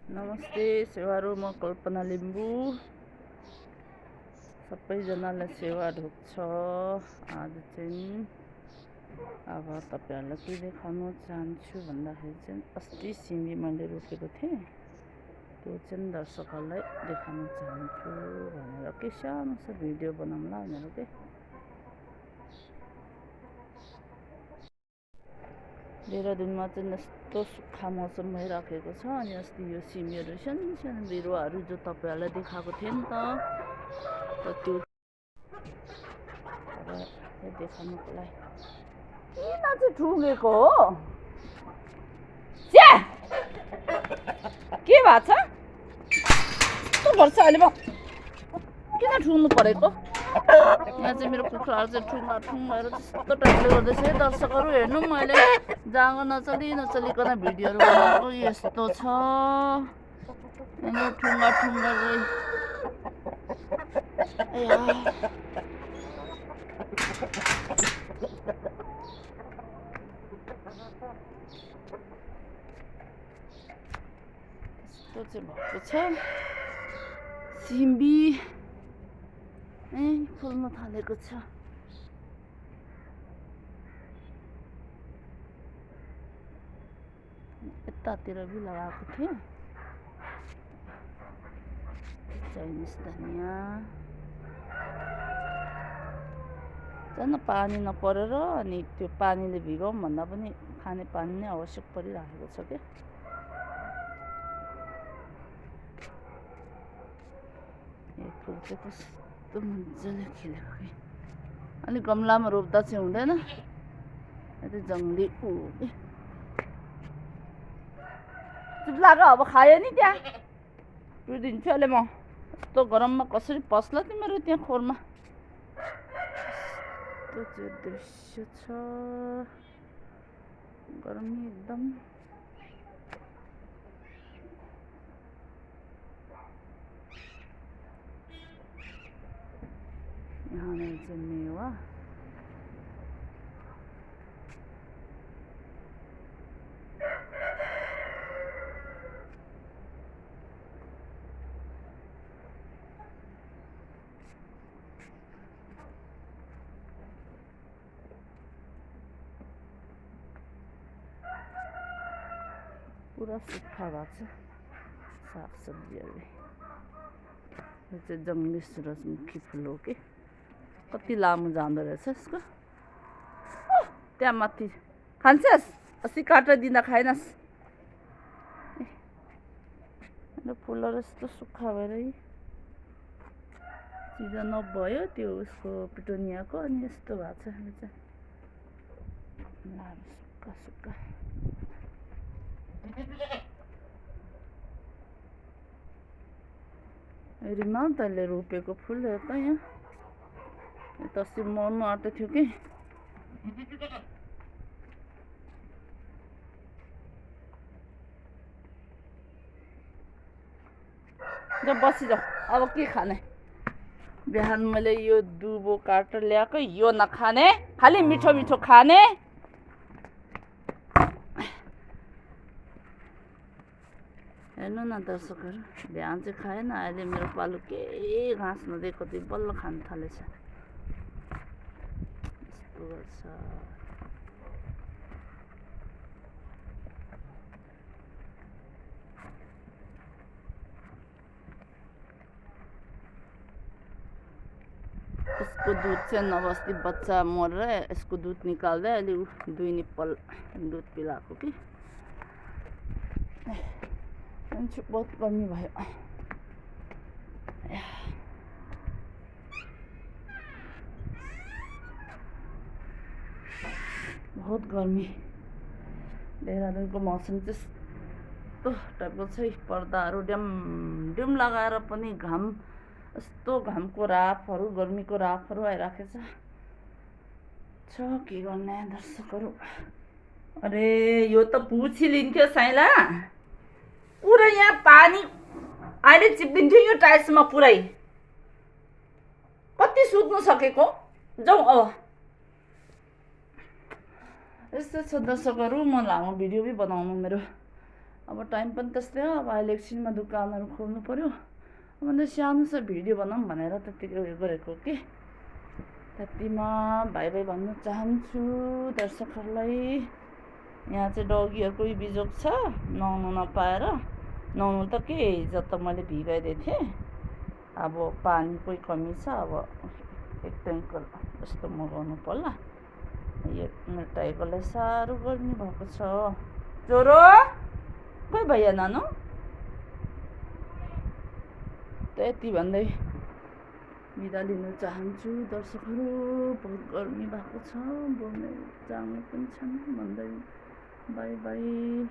नमस्ते सेवारो, म कल्पना लिम्बू। सबैजनालाई सेवा ढोग्छ। आज चाहिँ अब तपाईँहरूलाई के देखाउन चाहन्छु भन्दाखेरि चाहिँ अस्ति सिमी मैले रोपेको थिएँ, त्यो चाहिँ दर्शकहरूलाई देखाउन चाहन्छु भनेर के सानो सा भिडियो बनाउँला भनेर के। देहरादुनमा चाहिँ यस्तो सुक्खा मौसम भइराखेको छ। अनि अस्ति यो सिमीहरू सानो सानो बिरुवाहरू जो तपाईँहरूलाई देखाएको थिएँ नि त त्यो देखाउनुको लागि किन चाहिँ ठुगेको हो? के भएको छ? यस्तो गर्छ अहिले म किन ठुङ्नु परेको? यहाँ चाहिँ मेरो कुखुराहरू चाहिँ ठुङ्गा ठुङ्गाहरू त्यस्तो टाइपले गर्दैछ है दर्शकहरू। हेर्नु, मैले जाँगो नचलिकन भिडियोहरू बनाएको यस्तो छ। ठुङ्गा ठुङ्गा यस्तो चाहिँ भएको छ। सिमी फुल्न थालेको छ। यतातिर भी लगाएको थिएँ चाइनिज धनिया। झन् पानी नपरेर अनि त्यो पानीले भिगाउँ भन्दा पनि खाने पानी नै आवश्यक परिराखेको छ क्या। यो फुल चाहिँ कस्तो मजाले खिलेको कि। अनि गमलामा रोप्दा चाहिँ हुँदैन, यता जङ्गली चुप लाग। अब खायो नि त्यहाँ दिन्छु अहिले म। यस्तो गरममा कसरी पस्ला तिमीहरू त्यहाँ खोरमा? यस्तो चाहिँ दृश्य छ, गर्मी एकदम। यहाँ चाहिँ मेवा पुरा सुक्खा भएको छ। सागसब्जीहरू यो चाहिँ जङ्गली सूरजमुखी फुल हो कि। कति लामो जाँदो रहेछ यसको। त्यहाँ माथि खान्छस्? अस्ति काटेर दिँदा खाएनस्? फुलहरू यस्तो सुक्खा भएर सिजन अफ भयो त्यो उसको पिटोनियाको, अनि यस्तो भएको छ। सुक्खा सुक्खा रिमाल तैँले रोपेको फुल हो त। यहाँ अस्ति मर्नु आँटेको थियो कि। जब बसी जाऊ, अब के खाने? बिहान मैले यो दुबो काटेर ल्याएको, यो नखाने, खालि मिठो मिठो खाने। हेर्नु न दर्शकहरू, बिहान चाहिँ खाएन। अहिले मेरो पालो केही घाँस नदिएको त्यो बल्ल खान थालेछ। यस्तो गर्छ। यसको दुध चाहिँ नबस्ती बच्चा मरेर यसको दुध निकाल्दै अहिले 2 निप्पल दुध पिलाएको कि। बहुत गर्मी भयो। बहुत गर्मी। देहरादुनको मौसम चाहिँ यस्तो टाइपको छ। पर्दाहरू ड्याम ड्याम लगाएर पनि घाम, यस्तो घामको राफहरू, गर्मीको राफहरू आइराखेको छ। के गर्ने दर्शकहरू? अरे यो त पुछि लिन्थ्यो साइला। पुरै यहाँ पानी अहिले चिप्दिन्थ्यो यो टाइल्समा पुरै। कति सुत्नु सकेको? जाउँ अब। यस्तो छ दर्शकहरू, म लामो भिडियो पनि बनाउनु मेरो अब टाइम पनि त्यस्तै हो, अब अहिले एकछिनमा दोकानहरू खोल्नु पर्यो। अन्त सानो सा भिडियो बनाऊँ भनेर त्यतिकै उयो गरेको के। त्यतिमा भाइ भाइ भन्न चाहन्छु दर्शकहरूलाई। यहाँ चाहिँ डगीहरूको बिजोग छ, नुहाउनु नपाएर। नुहाउनु त के, हिजो त मैले भिगाइदिएको थिएँ। अब पानीकै कमी छ, अब एक ट्याङ्कर जस्तो मगाउनु पर्ला। यो मेरो टाइगरलाई साह्रो गर्मी भएको छ। ज्वरो खोइ भैया नानु। त्यति भन्दै बिदा लिन चाहन्छु दर्शकहरू। बहुत गर्मी भएको छ, बोल्ने जानु पनि छैन भन्दै बाई बाई।